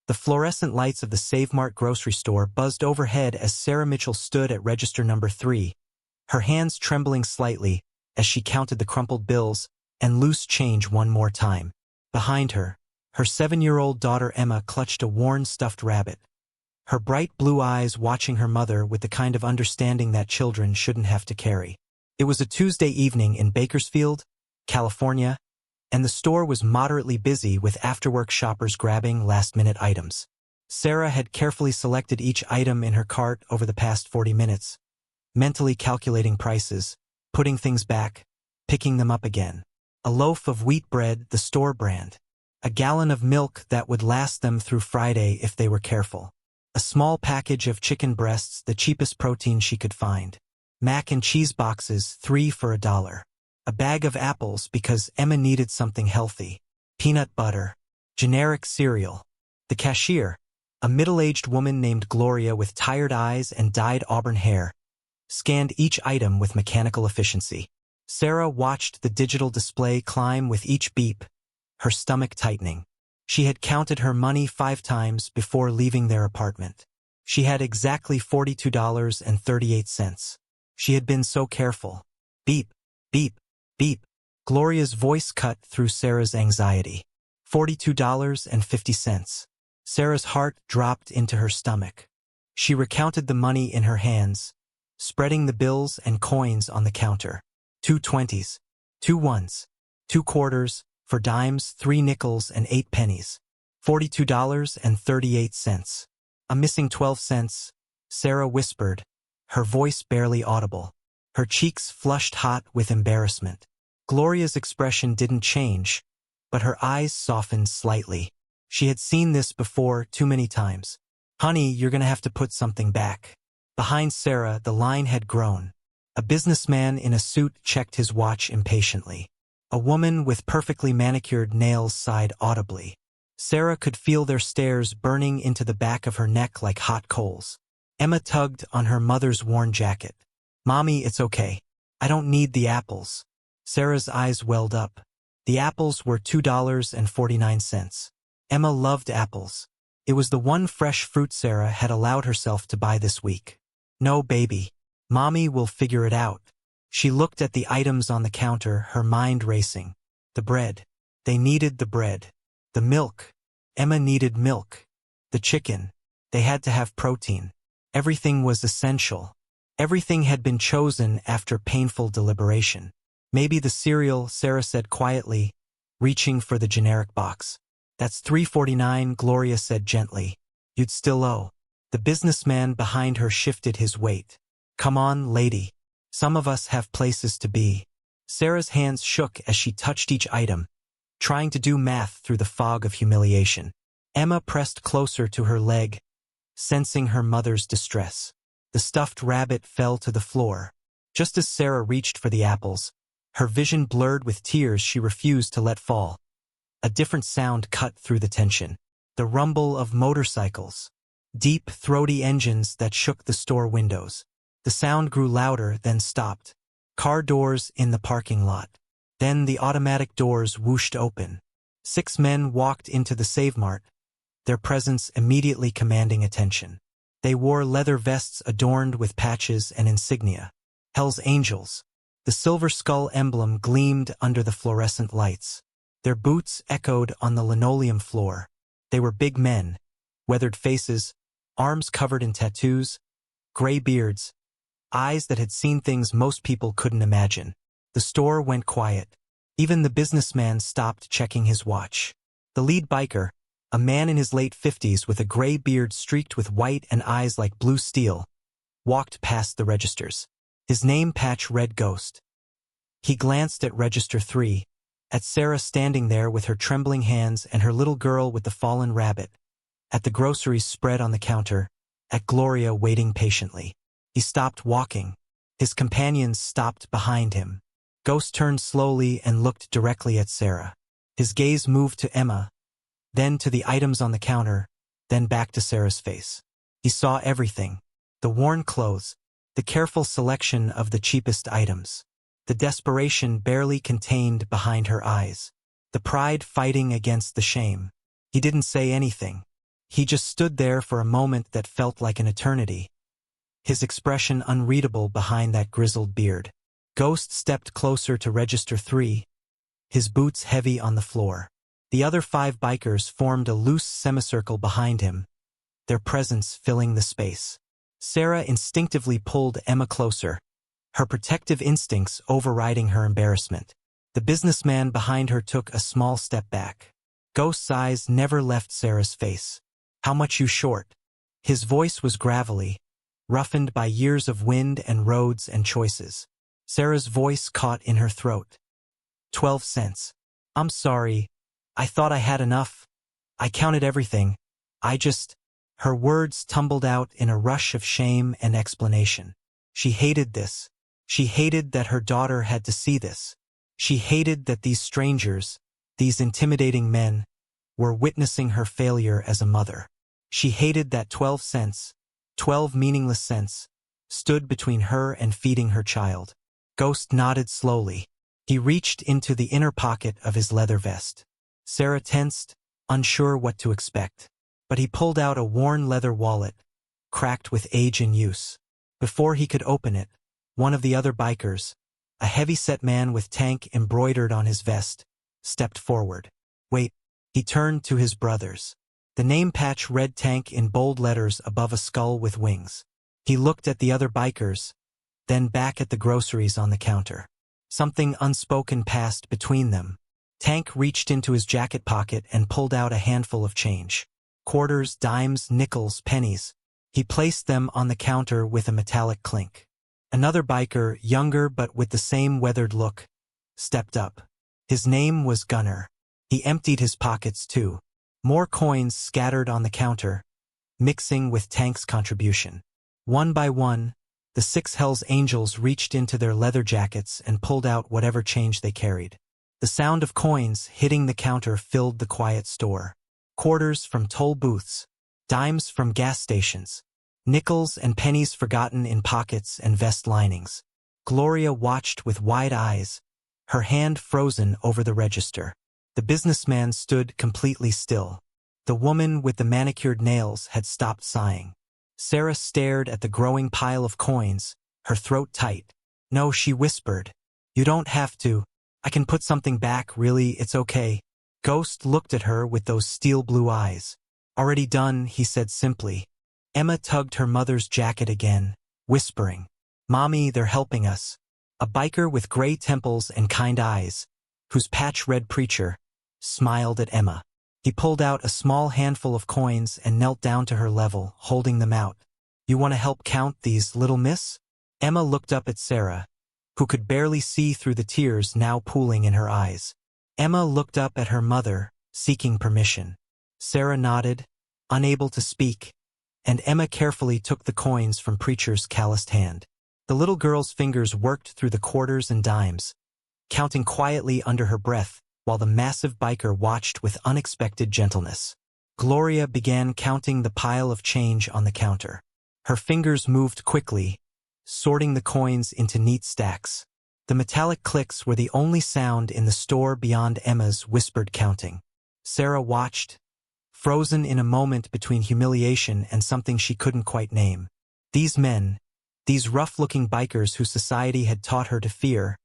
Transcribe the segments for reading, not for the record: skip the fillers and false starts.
The fluorescent lights of the Save Mart grocery store buzzed overhead as Sarah Mitchell stood at register number 3, her hands trembling slightly as she counted the crumpled bills and loose change one more time. Behind her, her 7-year-old daughter Emma clutched a worn stuffed rabbit, her bright blue eyes watching her mother with the kind of understanding that children shouldn't have to carry. It was a Tuesday evening in Bakersfield, California, and the store was moderately busy with after-work shoppers grabbing last-minute items. Sarah had carefully selected each item in her cart over the past 40 minutes, mentally calculating prices, putting things back, picking them up again. A loaf of wheat bread, the store brand. A gallon of milk that would last them through Friday if they were careful. A small package of chicken breasts, the cheapest protein she could find. Mac and cheese boxes, 3 for $1. A bag of apples because Emma needed something healthy. Peanut butter. Generic cereal. The cashier, a middle-aged woman named Gloria with tired eyes and dyed auburn hair, scanned each item with mechanical efficiency. Sarah watched the digital display climb with each beep, her stomach tightening. She had counted her money 5 times before leaving their apartment. She had exactly $42.38. She had been so careful. Beep, beep, beep. Gloria's voice cut through Sarah's anxiety. $42.50. Sarah's heart dropped into her stomach. She recounted the money in her hands, spreading the bills and coins on the counter. 2 20s, 2 1s, 2 quarters, for dimes, 3 nickels and 8 pennies. $42.38. A missing 12 cents, Sarah whispered, her voice barely audible. Her cheeks flushed hot with embarrassment. Gloria's expression didn't change, but her eyes softened slightly. She had seen this before too many times. Honey, you're gonna have to put something back. Behind Sarah, the line had grown. A businessman in a suit checked his watch impatiently. A woman with perfectly manicured nails sighed audibly. Sarah could feel their stares burning into the back of her neck like hot coals. Emma tugged on her mother's worn jacket. Mommy, it's okay. I don't need the apples. Sarah's eyes welled up. The apples were $2.49. Emma loved apples. It was the one fresh fruit Sarah had allowed herself to buy this week. No, baby. Mommy will figure it out. She looked at the items on the counter, her mind racing. The bread. They needed the bread. The milk. Emma needed milk. The chicken. They had to have protein. Everything was essential. Everything had been chosen after painful deliberation. Maybe the cereal, Sarah said quietly, reaching for the generic box. That's $3.49, Gloria said gently. You'd still owe. The businessman behind her shifted his weight. Come on, lady. Some of us have places to be. Sarah's hands shook as she touched each item, trying to do math through the fog of humiliation. Emma pressed closer to her leg, sensing her mother's distress. The stuffed rabbit fell to the floor. Just as Sarah reached for the apples, her vision blurred with tears she refused to let fall. A different sound cut through the tension. The rumble of motorcycles. Deep, throaty engines that shook the store windows. The sound grew louder, then stopped. Car doors in the parking lot. Then the automatic doors whooshed open. 6 men walked into the Save Mart, their presence immediately commanding attention. They wore leather vests adorned with patches and insignia. Hell's Angels. The silver skull emblem gleamed under the fluorescent lights. Their boots echoed on the linoleum floor. They were big men, weathered faces, arms covered in tattoos, gray beards, eyes that had seen things most people couldn't imagine. The store went quiet. Even the businessman stopped checking his watch. The lead biker, a man in his late 50s with a gray beard streaked with white and eyes like blue steel, walked past the registers. His name patch read Ghost. He glanced at Register 3, at Sarah standing there with her trembling hands and her little girl with the fallen rabbit, at the groceries spread on the counter, at Gloria waiting patiently. He stopped walking. His companions stopped behind him. Ghost turned slowly and looked directly at Sarah. His gaze moved to Emma, then to the items on the counter, then back to Sarah's face. He saw everything. The worn clothes, the careful selection of the cheapest items, the desperation barely contained behind her eyes, the pride fighting against the shame. He didn't say anything. He just stood there for a moment that felt like an eternity, his expression unreadable behind that grizzled beard. Ghost stepped closer to Register 3, his boots heavy on the floor. The other 5 bikers formed a loose semicircle behind him, their presence filling the space. Sarah instinctively pulled Emma closer, her protective instincts overriding her embarrassment. The businessman behind her took a small step back. Ghost's eyes never left Sarah's face. "How much you short?" His voice was gravelly, roughened by years of wind and roads and choices. Sarah's voice caught in her throat. 12 cents. "I'm sorry. I thought I had enough. I counted everything. I just—" Her words tumbled out in a rush of shame and explanation. She hated this. She hated that her daughter had to see this. She hated that these strangers, these intimidating men, were witnessing her failure as a mother. She hated that 12 cents, 12 meaningless cents, stood between her and feeding her child. Ghost nodded slowly. He reached into the inner pocket of his leather vest. Sarah tensed, unsure what to expect. But he pulled out a worn leather wallet, cracked with age and use. Before he could open it, one of the other bikers, a heavy-set man with tank embroidered on his vest, stepped forward. "Wait." He turned to his brothers. The name patch read Tank in bold letters above a skull with wings. He looked at the other bikers, then back at the groceries on the counter. Something unspoken passed between them. Tank reached into his jacket pocket and pulled out a handful of change. Quarters, dimes, nickels, pennies. He placed them on the counter with a metallic clink. Another biker, younger but with the same weathered look, stepped up. His name was Gunnar. He emptied his pockets too. More coins scattered on the counter, mixing with Tank's contribution. One by one, the 6 Hells Angels reached into their leather jackets and pulled out whatever change they carried. The sound of coins hitting the counter filled the quiet store. Quarters from toll booths, dimes from gas stations, nickels and pennies forgotten in pockets and vest linings. Gloria watched with wide eyes, her hand frozen over the register. The businessman stood completely still. The woman with the manicured nails had stopped sighing. Sarah stared at the growing pile of coins, her throat tight. "No," she whispered. "You don't have to. I can put something back, really, it's okay." Ghost looked at her with those steel blue eyes. "Already done," he said simply. Emma tugged her mother's jacket again, whispering, "Mommy, they're helping us." A biker with gray temples and kind eyes, whose patch read Preacher, smiled at Emma. He pulled out a small handful of coins and knelt down to her level, holding them out. "You want to help count these, little miss?" Emma looked up at Sarah, who could barely see through the tears now pooling in her eyes. Emma looked up at her mother, seeking permission. Sarah nodded, unable to speak, and Emma carefully took the coins from Preacher's calloused hand. The little girl's fingers worked through the quarters and dimes, counting quietly under her breath, while the massive biker watched with unexpected gentleness. Gloria began counting the pile of change on the counter. Her fingers moved quickly, sorting the coins into neat stacks. The metallic clicks were the only sound in the store beyond Emma's whispered counting. Sarah watched, frozen in a moment between humiliation and something she couldn't quite name. These men, these rough-looking bikers who society had taught her to fear,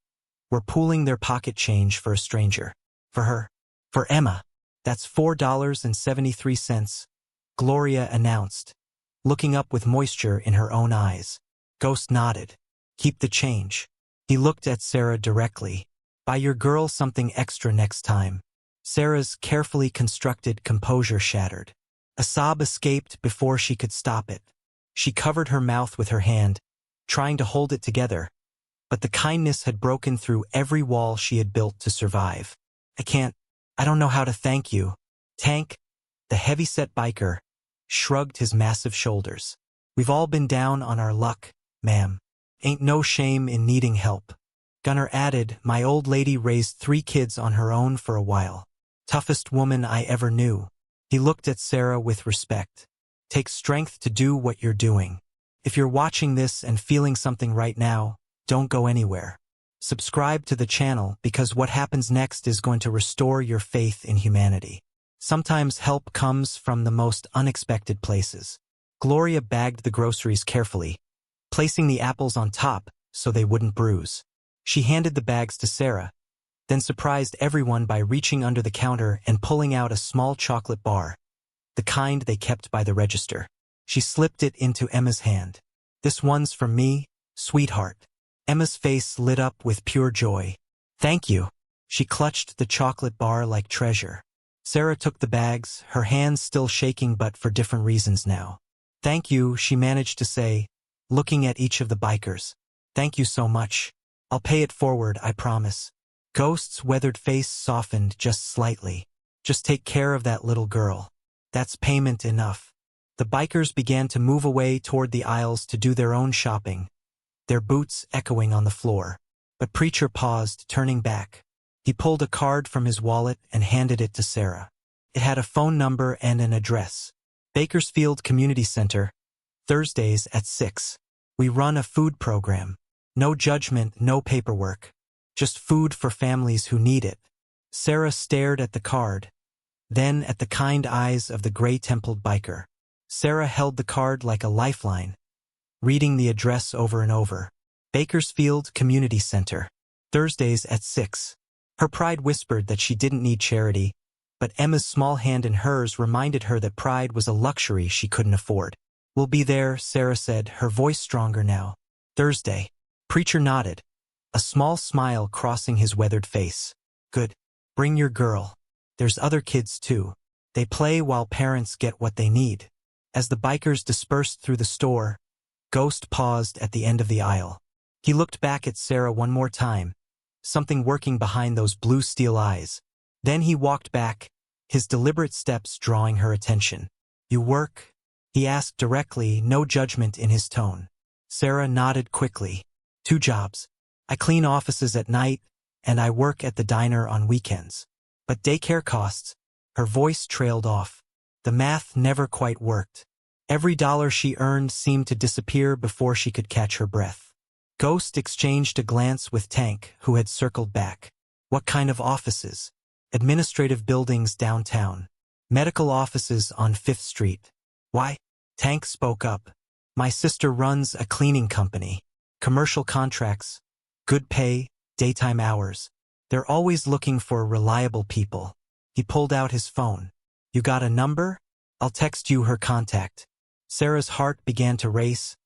were pooling their pocket change for a stranger. For her. For Emma. "That's $4.73, Gloria announced, looking up with moisture in her own eyes. Ghost nodded. "Keep the change." He looked at Sarah directly. "Buy your girl something extra next time." Sarah's carefully constructed composure shattered. A sob escaped before she could stop it. She covered her mouth with her hand, trying to hold it together, but the kindness had broken through every wall she had built to survive. I don't know how to thank you." Tank, the heavy-set biker, shrugged his massive shoulders. "We've all been down on our luck, ma'am. Ain't no shame in needing help." Gunnar added, "My old lady raised 3 kids on her own for a while. Toughest woman I ever knew." He looked at Sarah with respect. "Takes strength to do what you're doing. If you're watching this and feeling something right now, don't go anywhere. Subscribe to the channel because what happens next is going to restore your faith in humanity." Sometimes help comes from the most unexpected places. Gloria bagged the groceries carefully, placing the apples on top so they wouldn't bruise. She handed the bags to Sarah, then surprised everyone by reaching under the counter and pulling out a small chocolate bar, the kind they kept by the register. She slipped it into Emma's hand. "This one's from me, sweetheart." Emma's face lit up with pure joy. "Thank you." She clutched the chocolate bar like treasure. Sarah took the bags, her hands still shaking but for different reasons now. "Thank you," she managed to say, looking at each of the bikers. "Thank you so much. I'll pay it forward, I promise." Ghost's weathered face softened just slightly. "Just take care of that little girl. That's payment enough." The bikers began to move away toward the aisles to do their own shopping, their boots echoing on the floor. But Preacher paused, turning back. He pulled a card from his wallet and handed it to Sarah. It had a phone number and an address. "Bakersfield Community Center, Thursdays at 6. We run a food program. No judgment, no paperwork. Just food for families who need it." Sarah stared at the card, then at the kind eyes of the gray-templed biker. Sarah held the card like a lifeline, reading the address over and over. "Bakersfield Community Center, Thursdays at 6. Her pride whispered that she didn't need charity, but Emma's small hand in hers reminded her that pride was a luxury she couldn't afford. "We'll be there," Sarah said, her voice stronger now. "Thursday." Preacher nodded, a small smile crossing his weathered face. "Good. Bring your girl. There's other kids too. They play while parents get what they need." As the bikers dispersed through the store, Ghost paused at the end of the aisle. He looked back at Sarah one more time, something working behind those blue steel eyes. Then he walked back, his deliberate steps drawing her attention. "You work?" he asked directly, no judgment in his tone. Sarah nodded quickly. "2 jobs. I clean offices at night, and I work at the diner on weekends. But daycare costs." Her voice trailed off. The math never quite worked. Every dollar she earned seemed to disappear before she could catch her breath. Ghost exchanged a glance with Tank, who had circled back. "What kind of offices?" "Administrative buildings downtown. Medical offices on 5th Street. "Why?" Tank spoke up. "My sister runs a cleaning company. Commercial contracts, good pay, daytime hours. They're always looking for reliable people." He pulled out his phone. "You got a number? I'll text you her contact." Sarah's heart began to race,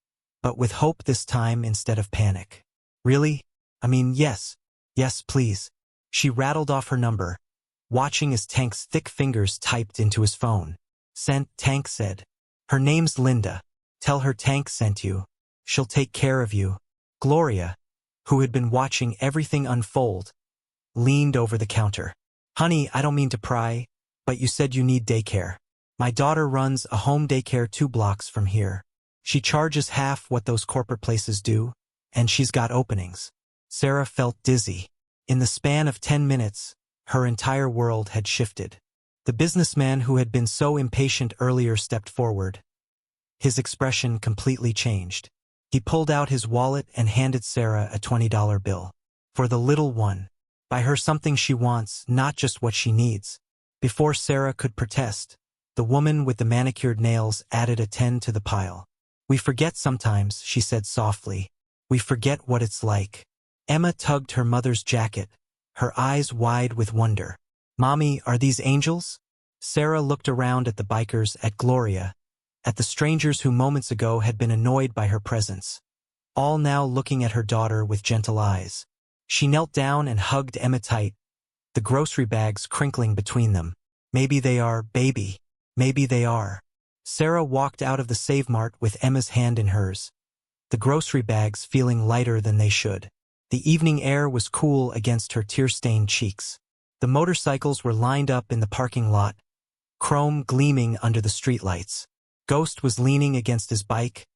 but with hope this time instead of panic. "Really? I mean, yes. Yes, please." She rattled off her number, watching as Tank's thick fingers typed into his phone. "Sent," Tank said. "Her name's Linda. Tell her Tank sent you. She'll take care of you." Gloria, who had been watching everything unfold, leaned over the counter. "Honey, I don't mean to pry, but you said you need daycare. My daughter runs a home daycare 2 blocks from here. She charges half what those corporate places do, and she's got openings." Sarah felt dizzy. In the span of 10 minutes, her entire world had shifted. The businessman who had been so impatient earlier stepped forward. His expression completely changed. He pulled out his wallet and handed Sarah a $20 bill. "For the little one. Buy her something she wants, not just what she needs." Before Sarah could protest, the woman with the manicured nails added a 10 to the pile. "We forget sometimes," she said softly. "We forget what it's like." Emma tugged her mother's jacket, her eyes wide with wonder. "Mommy, are these angels?" Sarah looked around at the bikers, at Gloria, at the strangers who moments ago had been annoyed by her presence, all now looking at her daughter with gentle eyes. She knelt down and hugged Emma tight, the grocery bags crinkling between them. "Maybe they are, baby. Maybe they are." Sarah walked out of the Save Mart with Emma's hand in hers, the grocery bags feeling lighter than they should. The evening air was cool against her tear-stained cheeks. The motorcycles were lined up in the parking lot, chrome gleaming under the streetlights. Ghost was leaning against his bike,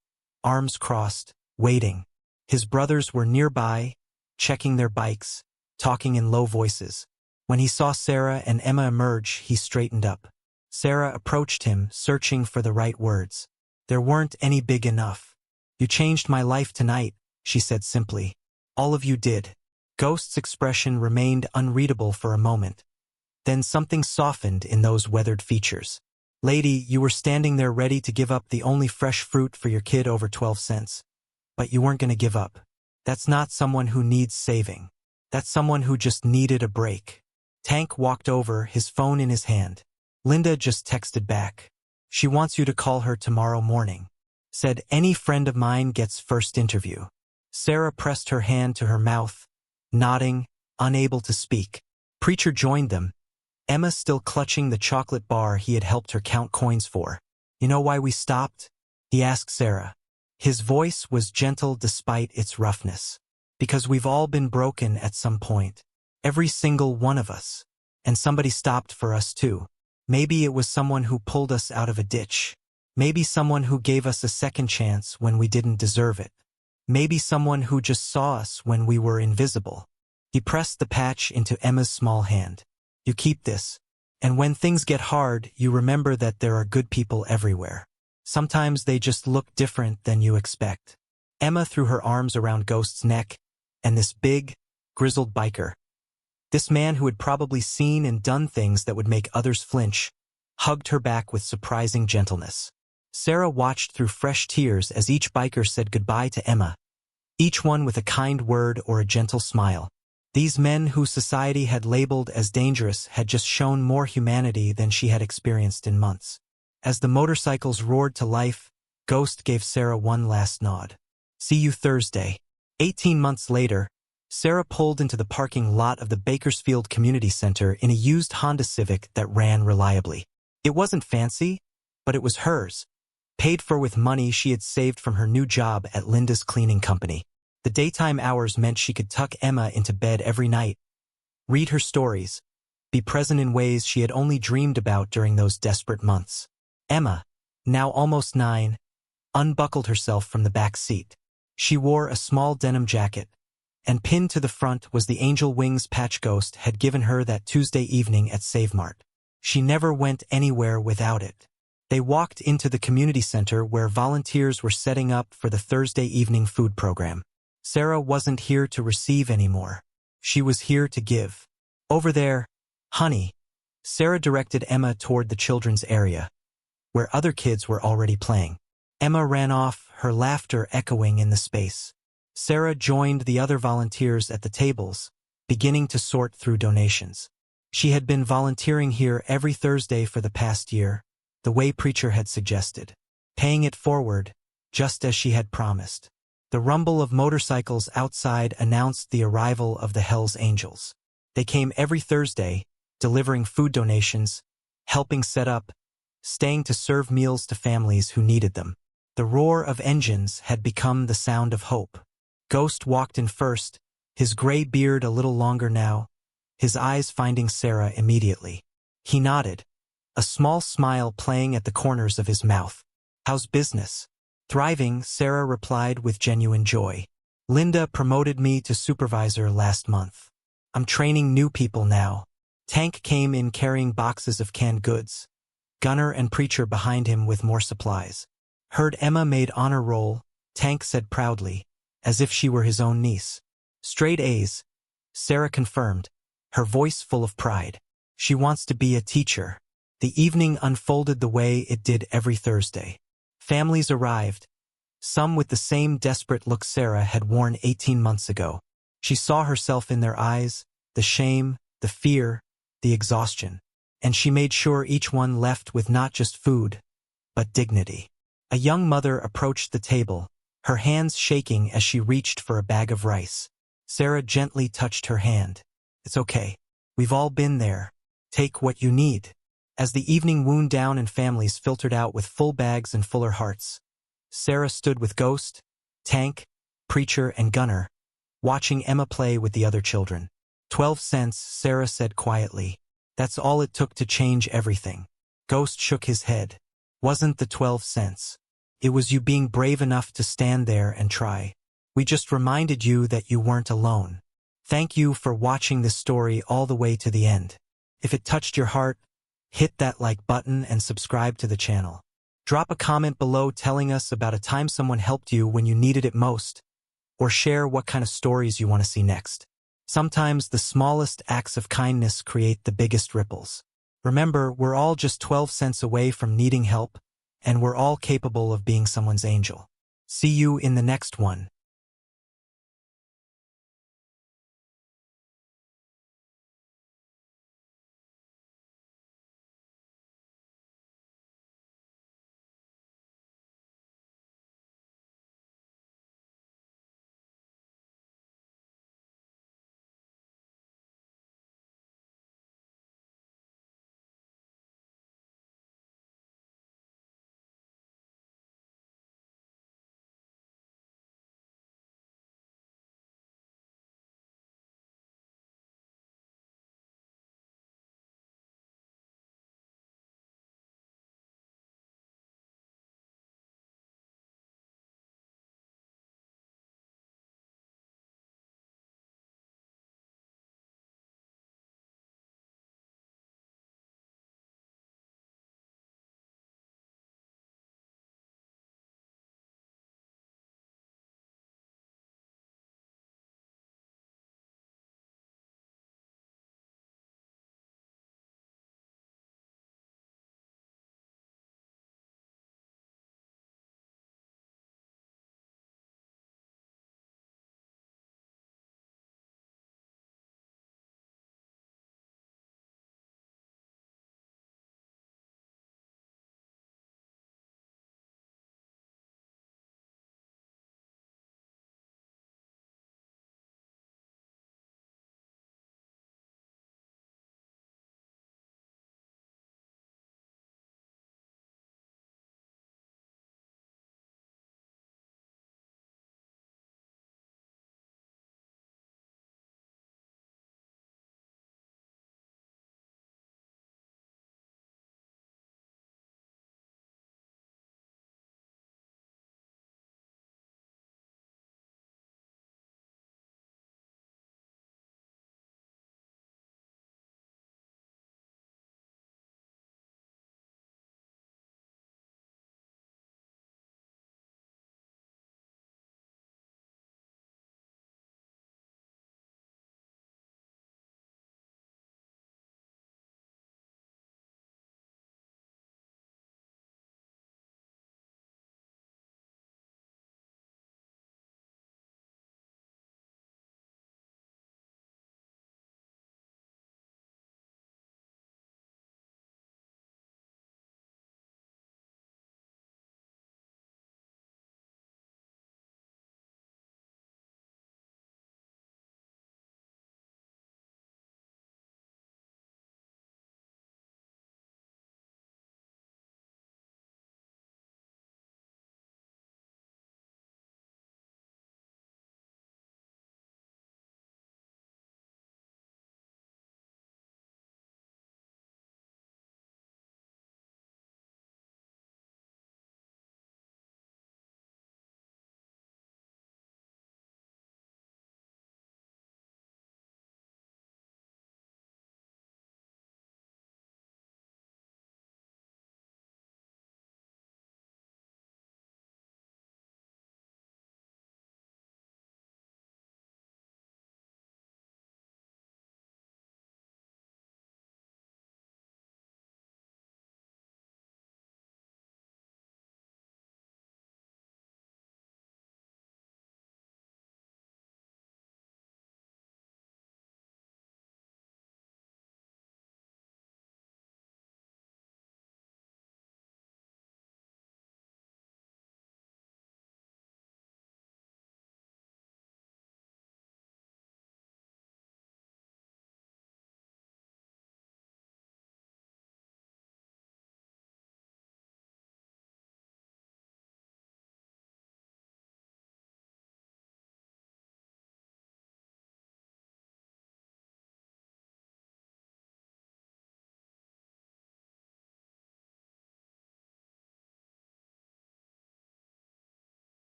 arms crossed, waiting. His brothers were nearby, checking their bikes, talking in low voices. When he saw Sarah and Emma emerge, he straightened up. Sarah approached him, searching for the right words. "There weren't any big enough. You changed my life tonight," she said simply. "All of you did." Ghost's expression remained unreadable for a moment. Then something softened in those weathered features. Lady, you were standing there ready to give up the only fresh fruit for your kid over 12 cents. But you weren't going to give up. That's not someone who needs saving. That's someone who just needed a break. Tank walked over, his phone in his hand. Linda just texted back. She wants you to call her tomorrow morning. Said any friend of mine gets first interview. Sarah pressed her hand to her mouth, nodding, unable to speak. Preacher joined them, Emma still clutching the chocolate bar he had helped her count coins for. You know why we stopped? He asked Sarah. His voice was gentle despite its roughness. Because we've all been broken at some point. Every single one of us. And somebody stopped for us too. Maybe it was someone who pulled us out of a ditch. Maybe someone who gave us a second chance when we didn't deserve it. Maybe someone who just saw us when we were invisible. He pressed the patch into Emma's small hand. You keep this. And when things get hard, you remember that there are good people everywhere. Sometimes they just look different than you expect. Emma threw her arms around Ghost's neck, and this big, grizzled biker, this man who had probably seen and done things that would make others flinch, hugged her back with surprising gentleness. Sarah watched through fresh tears as each biker said goodbye to Emma, each one with a kind word or a gentle smile. These men who society had labeled as dangerous had just shown more humanity than she had experienced in months. As the motorcycles roared to life, Ghost gave Sarah one last nod. See you Thursday. 18 months later, Sarah pulled into the parking lot of the Bakersfield Community Center in a used Honda Civic that ran reliably. It wasn't fancy, but it was hers, paid for with money she had saved from her new job at Linda's cleaning company. The daytime hours meant she could tuck Emma into bed every night, read her stories, be present in ways she had only dreamed about during those desperate months. Emma, now almost 9, unbuckled herself from the back seat. She wore a small denim jacket, and pinned to the front was the angel wings patch Ghost had given her that Tuesday evening at Save Mart. She never went anywhere without it. They walked into the community center where volunteers were setting up for the Thursday evening food program. Sarah wasn't here to receive anymore. She was here to give. Over there, honey. Sarah directed Emma toward the children's area, where other kids were already playing. Emma ran off, her laughter echoing in the space. Sarah joined the other volunteers at the tables, beginning to sort through donations. She had been volunteering here every Thursday for the past year, the way Preacher had suggested, paying it forward, just as she had promised. The rumble of motorcycles outside announced the arrival of the Hells Angels. They came every Thursday, delivering food donations, helping set up, staying to serve meals to families who needed them. The roar of engines had become the sound of hope. Ghost walked in first, his gray beard a little longer now, his eyes finding Sarah immediately. He nodded, a small smile playing at the corners of his mouth. How's business? Thriving, Sarah replied with genuine joy. Linda promoted me to supervisor last month. I'm training new people now. Tank came in carrying boxes of canned goods. Gunner and Preacher behind him with more supplies. Heard Emma made honor roll, Tank said proudly, as if she were his own niece. Straight A's, Sarah confirmed, her voice full of pride. She wants to be a teacher. The evening unfolded the way it did every Thursday. Families arrived, some with the same desperate look Sarah had worn 18 months ago. She saw herself in their eyes, the shame, the fear, the exhaustion, and she made sure each one left with not just food, but dignity. A young mother approached the table, her hands shaking as she reached for a bag of rice. Sarah gently touched her hand. It's okay. We've all been there. Take what you need. As the evening wound down and families filtered out with full bags and fuller hearts, Sarah stood with Ghost, Tank, Preacher, and Gunner, watching Emma play with the other children. 12 cents, Sarah said quietly. That's all it took to change everything. Ghost shook his head. Wasn't the 12 cents. It was you being brave enough to stand there and try. We just reminded you that you weren't alone. Thank you for watching this story all the way to the end. If it touched your heart, hit that like button and subscribe to the channel. Drop a comment below telling us about a time someone helped you when you needed it most, or share what kind of stories you want to see next. Sometimes the smallest acts of kindness create the biggest ripples. Remember, we're all just 12 cents away from needing help, and we're all capable of being someone's angel. See you in the next one.